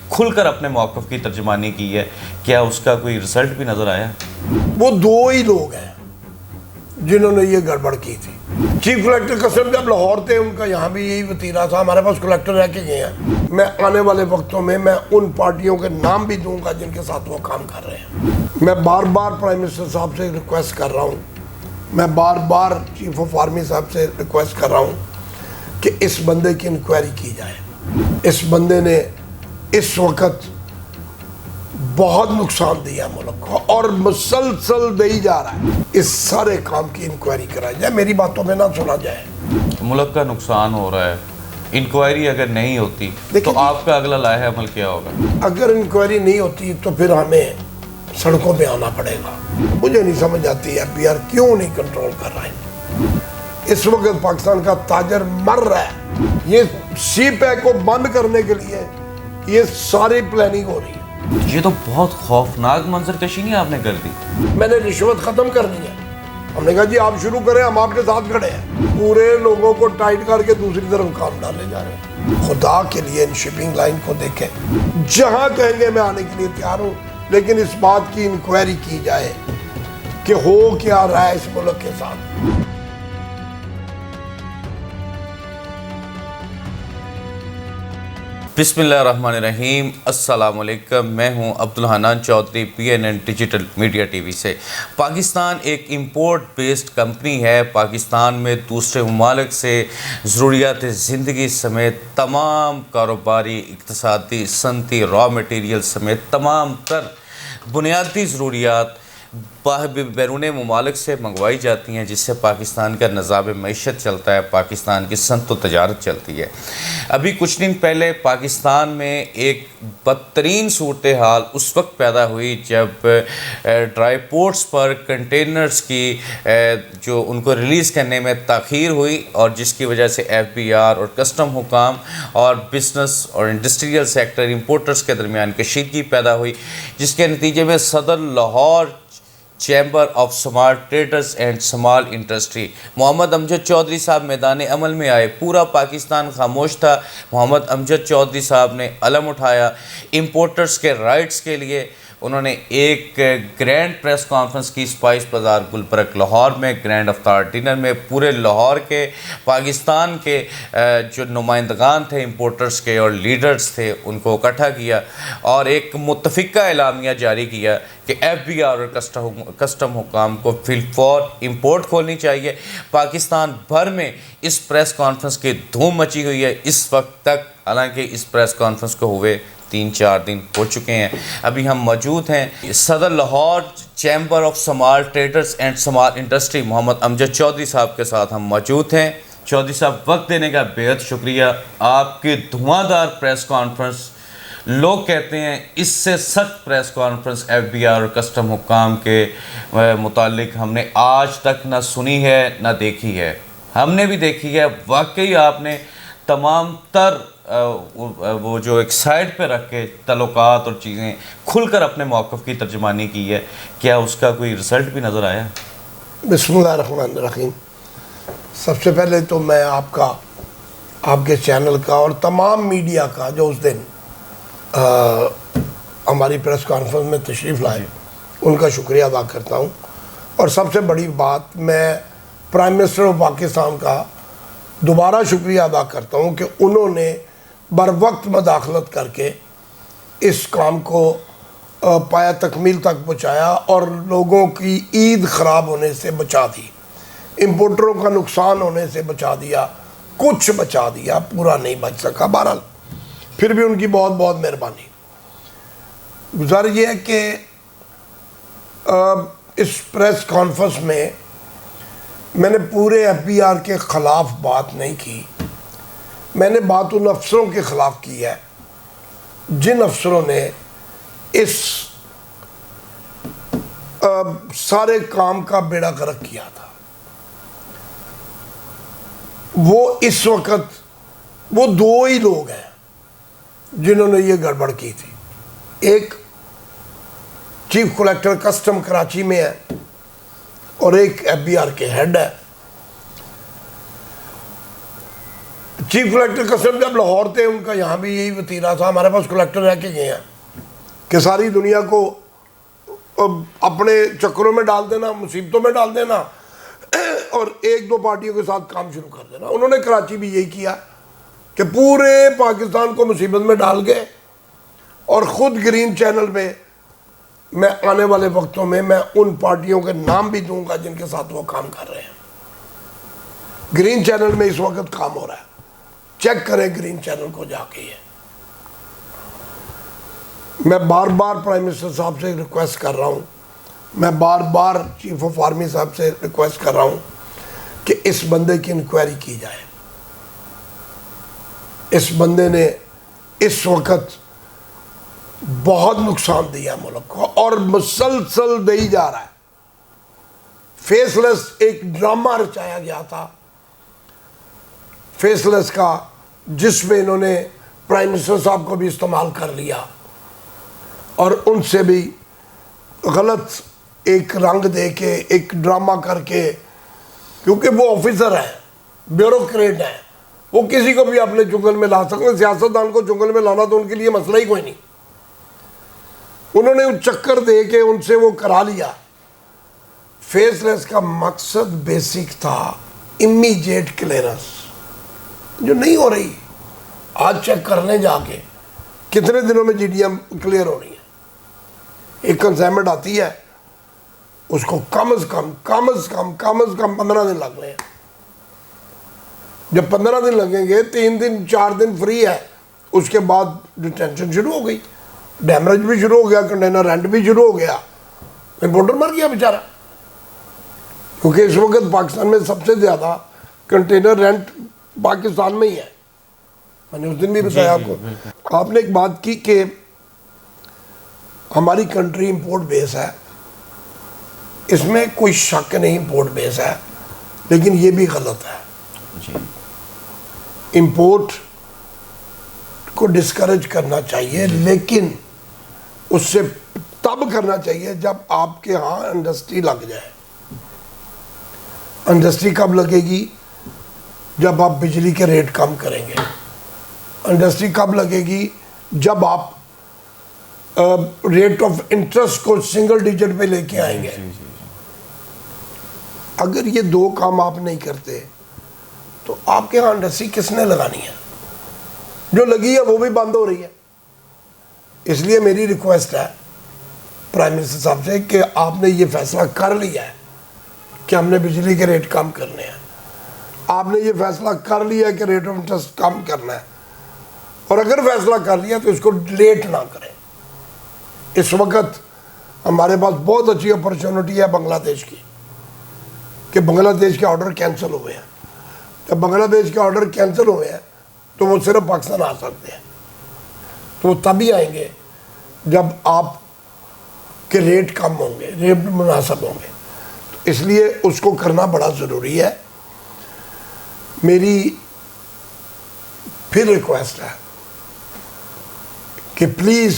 کھل کر اپنے موقف کی ترجمانی کی ہے، کیا اس کا کوئی رزلٹ بھی نظر آیا؟ وہ دو ہی لوگ ہیں جنہوں نے یہ گڑبڑ کی تھی۔ چیف کلیکٹر قسم جب لاہور تھے ان کا یہاں بھی یہی وتیرہ تھا، ہمارے پاس کلیکٹر رہ کے گئے ہیں۔ میں آنے والے وقتوں میں ان پارٹیوں کے نام بھی دوں گا جن کے ساتھ وہ کام کر رہے ہیں۔ میں بار بار پرائم منسٹر صاحب سے ریکویسٹ کر رہا ہوں، میں بار بار چیف آف آرمی صاحب سے ریکویسٹ کر رہا ہوں کہ اس بندے کی انکوائری کی جائے۔ اس بندے نے اس وقت بہت نقصان دیا ملک کو اور مسلسل دے ہی جا رہا ہے۔ اس سارے کام کی انکوائری کرائی جائے، میری باتوں میں نہ سنا جائے۔ ملک کا نقصان ہو رہا ہے، انکوائری اگر نہیں ہوتی تو آپ کا اگلا لائحہ عمل کیا ہوگا؟ اگر انکوائری نہیں ہوتی تو پھر ہمیں سڑکوں پہ آنا پڑے گا۔ مجھے نہیں سمجھ آتی ہے پی آر کیوں نہیں کنٹرول کر رہا ہے۔ اس وقت پاکستان کا تاجر مر رہا ہے، یہ سی پیک کو بند کرنے کے لیے یہ ساری پلاننگ ہو رہی ہے۔ یہ تو بہت خوفناک منظر کشی نہیں آپ نے کر دی۔ میں نے رشوت ختم کرنی ہے، ہم نے کہا جی آپ شروع کریں، ہم آپ کے ساتھ کھڑے ہیں۔ پورے لوگوں کو ٹائٹ کر کے دوسری طرف کام ڈالے جا رہے ہیں۔ خدا کے لیے ان شپنگ لائن کو دیکھیں، جہاں کہیں گے میں آنے کے لیے تیار ہوں، لیکن اس بات کی انکوائری کی جائے کہ ہو کیا رہا ہے اس ملک کے ساتھ۔ بسم اللہ الرحمن الرحیم، السلام علیکم، میں ہوں Abdul Hanan Chaudhry, PNN digital media T V سے۔ پاکستان ایک امپورٹ بیسڈ کمپنی ہے۔ پاکستان میں دوسرے ممالک سے ضروریات زندگی سمیت تمام کاروباری، اقتصادی، صنعتی، را مٹیریل سمیت تمام تر بنیادی ضروریات بیرون ممالک سے منگوائی جاتی ہیں، جس سے پاکستان کا نظام معیشت چلتا ہے، پاکستان کی صنعت و تجارت چلتی ہے۔ ابھی کچھ دن پہلے پاکستان میں ایک بدترین صورتحال اس وقت پیدا ہوئی جب ڈرائی پورٹس پر کنٹینرز کی جو ان کو ریلیز کرنے میں تاخیر ہوئی، اور جس کی وجہ سے FBR اور کسٹم حکام اور بزنس اور انڈسٹریل سیکٹر امپورٹرز کے درمیان کشیدگی پیدا ہوئی، جس کے نتیجے میں صدر Lahore chamber of small traders and small industry Muhammad Amjad Chaudhry صاحب میدان عمل میں آئے۔ پورا پاکستان خاموش تھا۔ محمد امجد چودھری صاحب نے علم اٹھایا امپورٹرز کے رائٹس کے لیے۔ انہوں نے ایک گرینڈ پریس کانفرنس کی اسپائس بازار گلبرگ لاہور میں، گرینڈ افطار ڈنر میں پورے لاہور کے، پاکستان کے جو نمائندگان تھے امپورٹرز کے اور لیڈرز تھے ان کو اکٹھا کیا اور ایک متفقہ اعلامیہ جاری کیا کہ FBR اور کسٹم حکام کو فی الفور امپورٹ کھولنی چاہیے۔ پاکستان بھر میں اس پریس کانفرنس کی دھوم مچی ہوئی ہے اس وقت تک، حالانکہ اس پریس کانفرنس کو ہوئے 3-4 دن ہو چکے ہیں۔ ابھی ہم موجود ہیں صدر Lahore chamber of small traders and small industry Muhammad Amjad Chaudhry صاحب کے ساتھ ہم موجود ہیں۔ چودھری صاحب، وقت دینے کا بےحد شکریہ۔ آپ کی دھواں دار پریس کانفرنس، لوگ کہتے ہیں اس سے سخت پریس کانفرنس FBR اور کسٹم حکام کے متعلق ہم نے آج تک نہ سنی ہے نہ دیکھی ہے۔ ہم نے بھی دیکھی ہے، واقعی آپ نے تمام تر وہ جو ایک سائڈ پہ رکھ کے تعلقات اور چیزیں کھل کر اپنے موقف کی ترجمانی کی ہے، کیا اس کا کوئی رزلٹ بھی نظر آیا؟ بسم اللہ الرحمن الرحیم۔ سب سے پہلے تو میں آپ کے چینل کا اور تمام میڈیا کا جو اس دن ہماری پریس کانفرنس میں تشریف لائے ان کا شکریہ ادا کرتا ہوں، اور سب سے بڑی بات میں پرائم منسٹر آف پاکستان کا دوبارہ شکریہ ادا کرتا ہوں کہ انہوں نے بر وقت مداخلت کر کے اس کام کو پایا تکمیل تک پہنچایا اور لوگوں کی عید خراب ہونے سے بچا دی، امپورٹروں کا نقصان ہونے سے بچا دیا، کچھ بچا دیا، پورا نہیں بچ سکا۔ بہرحال پھر بھی ان کی بہت بہت مہربانی۔ گزارش یہ ہے کہ اس پریس کانفرنس میں نے پورے FBR کے خلاف بات نہیں کی، میں نے بات ان افسروں کے خلاف کی ہے جن افسروں نے اس سارے کام کا بیڑا غرق کیا تھا۔ وہ اس وقت وہ دو ہی لوگ ہیں جنہوں نے یہ گڑبڑ کی تھی۔ ایک چیف کلیکٹر کسٹم کراچی میں ہے اور ایک FBR کے ہیڈ ہے۔ چیف کلیکٹر قسم جب لاہور تھے ان کا یہاں بھی یہی وتیرہ تھا. ہمارے پاس کلیکٹر رہ کے گئے ہیں کہ ساری دنیا کو اپنے چکروں میں ڈال دینا, مصیبتوں میں ڈال دینا اور ایک دو پارٹیوں کے ساتھ کام شروع کر دینا. انہوں نے کراچی بھی یہی کیا کہ پورے پاکستان کو مصیبت میں ڈال گئے اور خود گرین چینل میں میں آنے والے وقتوں میں ان پارٹیوں کے نام بھی دوں گا جن کے ساتھ وہ کام کر رہے ہیں. گرین چینل میں اس وقت کام ہو رہا ہے, چیک کریں گرین چینل کو جا کے. میں بار بار پرائم منسٹر صاحب سے ریکویسٹ کر رہا ہوں, میں بار بار چیف آف آرمی صاحب سے ریکویسٹ کر رہا ہوں کہ اس بندے کی انکوائری کی جائے. اس بندے نے اس وقت بہت نقصان دیا ملک کو اور مسلسل دے ہی جا رہا ہے. فیس لیس ایک ڈرامہ رچایا گیا تھا فیس لیس کا, جس میں انہوں نے پرائم منسٹر صاحب کو بھی استعمال کر لیا اور ان سے بھی غلط ایک رنگ دے کے ایک ڈرامہ کر کے, کیونکہ وہ آفیسر ہیں, بیوروکریٹ ہیں, وہ کسی کو بھی اپنے چنگل میں لا سکتے ہیں. سیاستدان کو چنگل میں لانا تو ان کے لیے مسئلہ ہی کوئی نہیں. انہوں نے وہ چکر دے کے ان سے وہ کرا لیا. فیس لیس کا مقصد بیسک تھا امیجیٹ کلیئرنس, جو نہیں ہو رہی. آج چیک کرنے جا کے کتنے دنوں میں جی ڈی ایم کلیئر ہو رہی ہے. ایک کنسائنمنٹ آتی ہے, اس کو کم از کم 15 دن لگ رہے ہیں. جب 15 دن لگیں گے, 3 دن 4 دن فری ہے, اس کے بعد ڈیٹینشن شروع ہو گئی, ڈیمریج بھی شروع ہو گیا, کنٹینر رینٹ بھی شروع ہو گیا. امپورٹر مر گیا بیچارہ, کیونکہ اس وقت پاکستان میں سب سے زیادہ کنٹینر رینٹ پاکستان میں ہی ہے. میں نے اس دن بھی بتایا آپ کو. آپ نے ایک بات کی کہ ہماری کنٹری امپورٹ بیس ہے, اس میں کوئی شک نہیں امپورٹ بیس ہے, لیکن یہ بھی غلط ہے. امپورٹ کو ڈسکریج کرنا چاہیے, لیکن اس سے تب کرنا چاہیے جب آپ کے ہاں انڈسٹری لگ جائے. انڈسٹری کب لگے گی؟ جب آپ بجلی کے ریٹ کم کریں گے. انڈسٹری کب لگے گی؟ جب آپ ریٹ آف انٹرسٹ کو سنگل ڈیجٹ پہ لے کے آئیں گے. اگر یہ دو کام آپ نہیں کرتے تو آپ کے ہاں انڈسٹری کس نے لگانی ہے؟ جو لگی ہے وہ بھی بند ہو رہی ہے. اس لیے میری ریکویسٹ ہے پرائم منسٹر صاحب سے کہ آپ نے یہ فیصلہ کر لیا ہے کہ ہم نے بجلی کے ریٹ کم کرنے ہیں, آپ نے یہ فیصلہ کر لیا ہے کہ ریٹ آف انٹرسٹ کم کرنا ہے, اور اگر فیصلہ کر لیا تو اس کو لیٹ نہ کریں. اس وقت ہمارے پاس بہت اچھی اپرچونٹی ہے بنگلہ دیش کی, کہ بنگلہ دیش کے آرڈر کینسل ہوئے ہیں. جب بنگلہ دیش کے آرڈر کینسل ہوئے ہیں تو وہ صرف پاکستان آ سکتے ہیں. تو وہ تبھی آئیں گے جب آپ کے ریٹ کم ہوں گے, ریٹ مناسب ہوں گے. تو اس لیے اس کو کرنا بڑا ضروری ہے. میری پھر ریکویسٹ ہے کہ پلیز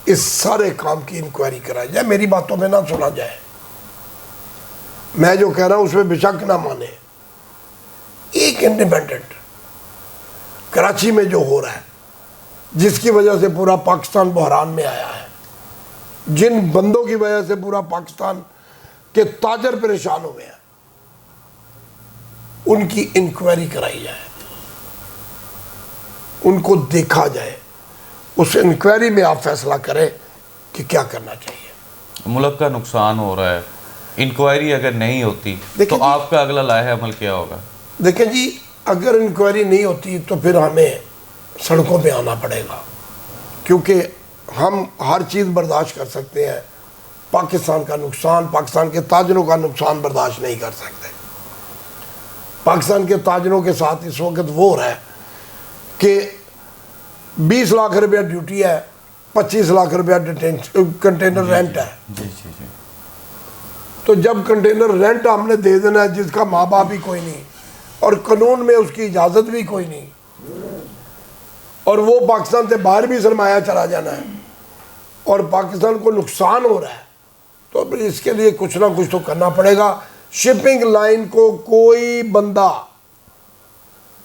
اس سارے کام کی انکوائری کرائی جائے. میری باتوں میں نہ سنا جائے, میں جو کہہ رہا ہوں اس میں بے شک نہ مانے. ایک انڈیپینڈنٹ کراچی میں جو ہو رہا ہے, جس کی وجہ سے پورا پاکستان بحران میں آیا ہے, جن بندوں کی وجہ سے پورا پاکستان کے تاجر پریشان ہوئے ہیں, ان کی انکوائری کرائی جائے, ان کو دیکھا جائے. اس انکوائری میں آپ فیصلہ کریں کہ کیا کرنا چاہیے. ملک کا نقصان ہو رہا ہے, انکوائری اگر نہیں ہوتی تو آپ کا اگلا لائحہ عمل کیا ہوگا؟ دیکھیں جی, اگر انکوائری نہیں ہوتی تو پھر ہمیں سڑکوں پہ آنا پڑے گا, کیونکہ ہم ہر چیز برداشت کر سکتے ہیں, پاکستان کا نقصان, پاکستان کے تاجروں کا نقصان برداشت نہیں کر سکتے. پاکستان کے تاجروں کے ساتھ اس وقت وہ ہو رہا ہے کہ 20 لاکھ روپیہ ڈیوٹی ہے, 25 لاکھ روپیہ کنٹینر رینٹ ہے. تو جب کنٹینر رینٹ ہم نے دے دینا ہے جس کا ماں باپ ہی کوئی نہیں, اور قانون میں اس کی اجازت بھی کوئی نہیں, اور وہ پاکستان سے باہر بھی سرمایہ چلا جانا ہے, اور پاکستان کو نقصان ہو رہا ہے, تو اس کے لیے کچھ نہ کچھ تو کرنا پڑے گا. شپنگ لائن کو کوئی بندہ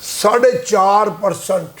4.5%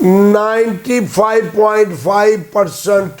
95.5%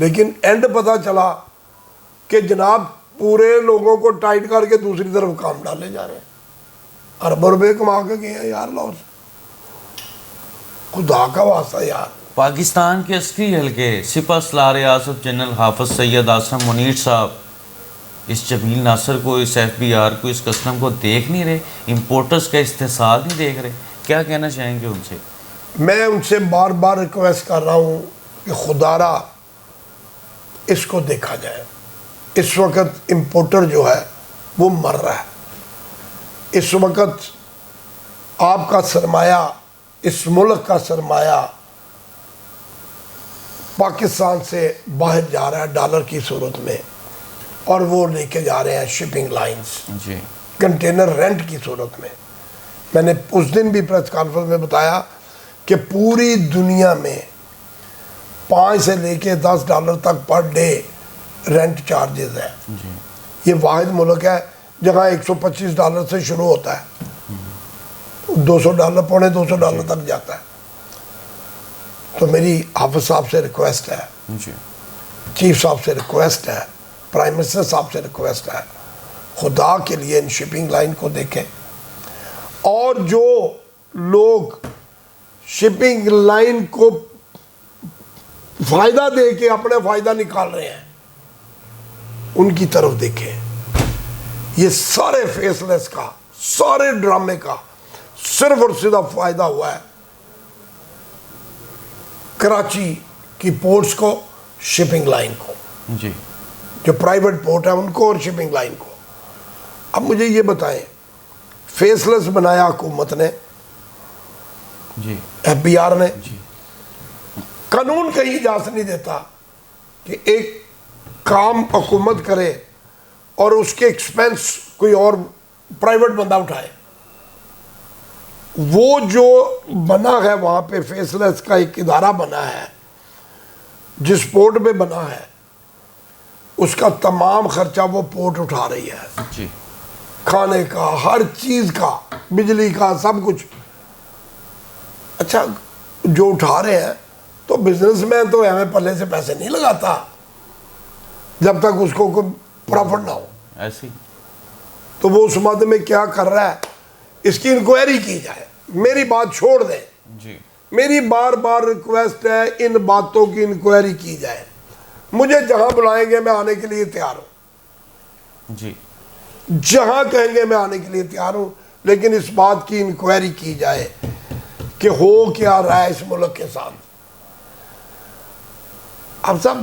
لیکن اینڈ پتہ چلا کہ جناب پورے لوگوں کو ٹائٹ کر کے دوسری طرف کام ڈالے جا رہے ہیں، اربوں روپے کما کے گئے ہیں یار لاہور سے، خدا کا واسطہ یار۔ پاکستان کے عسکری حلقے سپہ سالار اعظم جنرل حافظ سید آصف منیر صاحب اس جمیل ناصر کو، اس ایف بی آر کو، اس کسٹم کو دیکھ نہیں رہے، امپورٹرز کا استحصال نہیں دیکھ رہے، کیا کہنا چاہیں گے ان سے؟ میں ان سے بار بار ریکویسٹ کر رہا ہوں کہ خدا را اس کو دیکھا جائے۔ اس وقت امپورٹر جو ہے وہ مر رہا ہے، اس وقت آپ کا سرمایہ، اس ملک کا سرمایہ پاکستان سے باہر جا رہا ہے ڈالر کی صورت میں، اور وہ لے کے جا رہے ہیں شپنگ لائنز، جی کنٹینر رینٹ کی صورت میں۔ میں نے اس دن بھی پریس کانفرنس میں بتایا کہ پوری دنیا میں 5 سے لے کے $10 تک پر ڈے رینٹ چارجز ہیں۔ جی یہ واحد ملک ہے جہاں $125 سے شروع ہوتا ہے، $200 پونے $200 تک جاتا ہے۔ تو میری حافظ صاحب سے ریکویسٹ ہے، جی چیف صاحب سے ریکویسٹ ہے، پرائم منسٹر صاحب سے ریکویسٹ ہے، خدا کے لیے ان شپنگ لائن کو دیکھیں، اور جو لوگ شپنگ لائن کو فائدہ دے کے اپنے فائدہ نکال رہے ہیں ان کی طرف دیکھیں۔ یہ سارے فیس لیس کا، سارے ڈرامے کا صرف اور صرف فائدہ ہوا ہے کراچی کی پورٹس کو، شپنگ لائن کو، جی جو پرائیویٹ پورٹ ہے ان کو اور شپنگ لائن کو۔ اب مجھے یہ بتائیں، فیس لیس بنایا حکومت نے، جی ایف بی آر نے، جی قانون کہیں اجازت نہیں دیتا کہ ایک کام حکومت کرے اور اس کے ایکسپینس کوئی اور پرائیویٹ بندہ اٹھائے۔ وہ جو بنا ہے وہاں پہ فیس لیس کا ایک ادارہ بنا ہے، جس پورٹ پہ بنا ہے اس کا تمام خرچہ وہ پورٹ اٹھا رہی ہے، جی کھانے کا، ہر چیز کا، بجلی کا، سب کچھ۔ اچھا جو اٹھا رہے ہیں تو بزنس مین تو ہمیں پلے سے پیسے نہیں لگاتا جب تک اس کو کوئی پرافٹ نہ ہو، ایسی تو وہ اس مد میں کیا کر رہا ہے، اس کی انکوائری کی جائے۔ میری بات چھوڑ دیں، جی میری بار بار ریکویسٹ ہے ان باتوں کی انکوائری کی جائے۔ مجھے جہاں بلائیں گے میں آنے کے لیے تیار ہوں، جی جہاں کہیں گے میں آنے کے لیے تیار ہوں، لیکن اس بات کی انکوائری کی جائے کہ ہو کیا رہا ہے اس ملک کے ساتھ۔ اب سب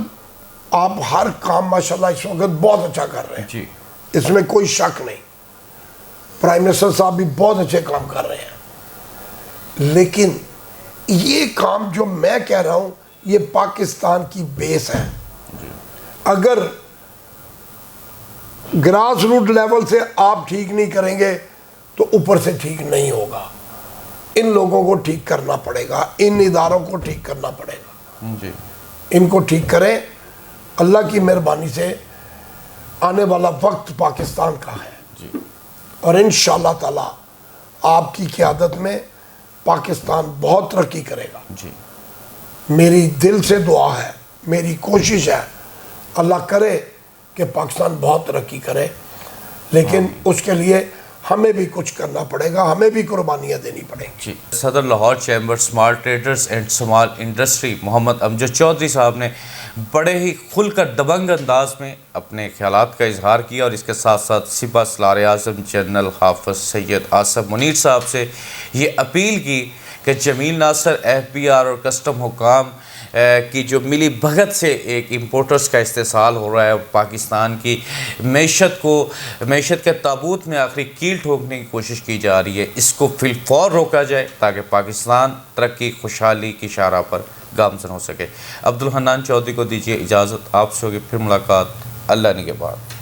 آپ ہر کام ماشاءاللہ اس وقت بہت اچھا کر رہے ہیں، جی اس میں کوئی شک نہیں، پرائم منسٹر صاحب بھی بہت اچھے کام کر رہے ہیں، لیکن یہ کام جو میں کہہ رہا ہوں یہ پاکستان کی بیس ہے۔ اگر گراس روٹ لیول سے آپ ٹھیک نہیں کریں گے تو اوپر سے ٹھیک نہیں ہوگا۔ ان لوگوں کو ٹھیک کرنا پڑے گا، ان اداروں کو ٹھیک کرنا پڑے گا، جی ان کو ٹھیک کریں۔ اللہ کی مہربانی سے آنے والا وقت پاکستان کا ہے، جی اور انشاءاللہ تعالی آپ کی قیادت میں پاکستان بہت ترقی کرے گا۔ جی میری دل سے دعا ہے، میری کوشش ہے، اللہ کرے کہ پاکستان بہت ترقی کرے، لیکن اس کے لیے ہمیں بھی کچھ کرنا پڑے گا، ہمیں بھی قربانیاں دینی پڑیں گی۔ جی صدر Lahore chamber small traders and small industry Muhammad Amjad Chaudhry صاحب نے بڑے ہی کھل کر دبنگ انداز میں اپنے خیالات کا اظہار کیا، اور اس کے ساتھ ساتھ سپہ سالار اعظم جنرل حافظ سید آصف منیر صاحب سے یہ اپیل کی کہ جمیل ناصر، ایف بی آر اور کسٹم حکام کی جو ملی بھگت سے ایک امپورٹرز کا استحصال ہو رہا ہے، پاکستان کی معیشت کے تابوت میں آخری کیل ٹھوکنے کی کوشش کی جا رہی ہے، اس کو فی الفور روکا جائے تاکہ پاکستان ترقی خوشحالی کی شاہراہ پر گامزن ہو سکے۔ عبدالحنان چودھری کو دیجیے اجازت، آپ سے ہوگی پھر ملاقات اللہ نے کے بعد۔